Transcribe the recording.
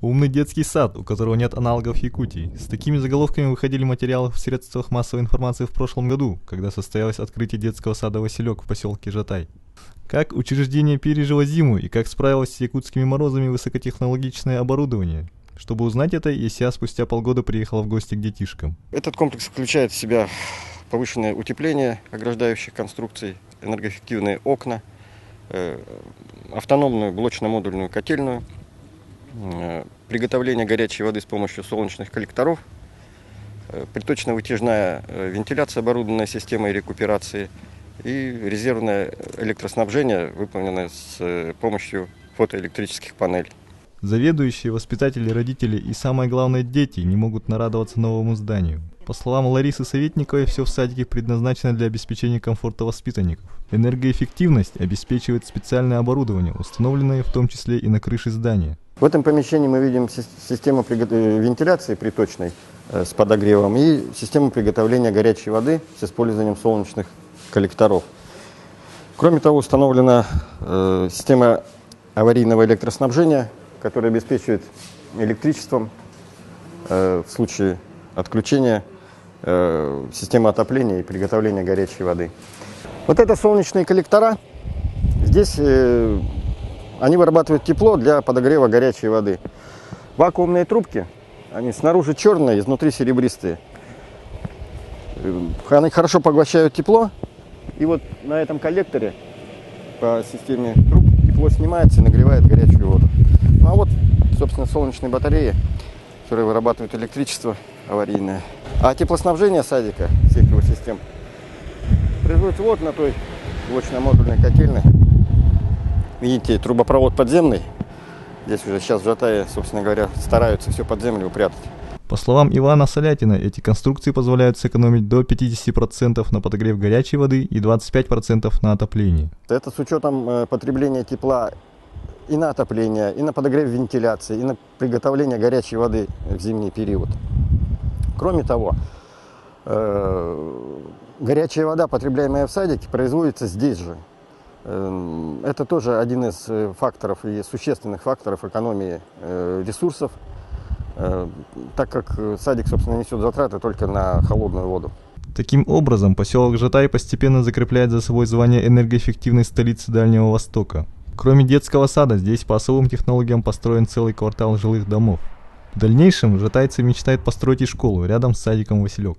Умный детский сад, у которого нет аналогов в Якутии. С такими заголовками выходили материалы в средствах массовой информации в прошлом году, когда состоялось открытие детского сада «Василек» в поселке Жатай. Как учреждение пережило зиму и как справилось с якутскими морозами высокотехнологичное оборудование? Чтобы узнать это, ЕСЯ спустя полгода приехала в гости к детишкам. Этот комплекс включает в себя повышенное утепление ограждающих конструкций, энергоэффективные окна, автономную блочно-модульную котельную, приготовление горячей воды с помощью солнечных коллекторов, приточно-вытяжная вентиляция, оборудованная системой рекуперации, и резервное электроснабжение, выполненное с помощью фотоэлектрических панелей. Заведующие, воспитатели, родители и, самое главное, дети не могут нарадоваться новому зданию. По словам Ларисы Советниковой, все в садике предназначено для обеспечения комфорта воспитанников. Энергоэффективность обеспечивает специальное оборудование, установленное в том числе и на крыше здания. В этом помещении мы видим систему вентиляции приточной с подогревом и систему приготовления горячей воды с использованием солнечных коллекторов. Кроме того, установлена система аварийного электроснабжения, которая обеспечивает электричеством в случае отключения системы отопления и приготовления горячей воды. Вот это солнечные коллектора. Здесь они вырабатывают тепло для подогрева горячей воды. Вакуумные трубки, они снаружи черные, изнутри серебристые. Они хорошо поглощают тепло. И вот на этом коллекторе по системе труб тепло снимается и нагревает горячую воду. Ну а вот, собственно, солнечные батареи, которые вырабатывают электричество аварийное. А теплоснабжение садика, всех его систем, производится вот на той блочно-модульной котельной. Видите, трубопровод подземный. Здесь уже сейчас в Жатае, собственно говоря, стараются все под землю упрятать. По словам Ивана Солятина, эти конструкции позволяют сэкономить до 50% на подогрев горячей воды и 25% на отопление. Это с учетом потребления тепла и на отопление, и на подогрев вентиляции, и на приготовление горячей воды в зимний период. Кроме того, горячая вода, потребляемая в садике, производится здесь же. Это тоже один из факторов и существенных факторов экономии ресурсов, так как садик, собственно, несет затраты только на холодную воду. Таким образом, поселок Жатай постепенно закрепляет за собой звание энергоэффективной столицы Дальнего Востока. Кроме детского сада, здесь по особым технологиям построен целый квартал жилых домов. В дальнейшем жатайцы мечтают построить и школу рядом с садиком «Василек».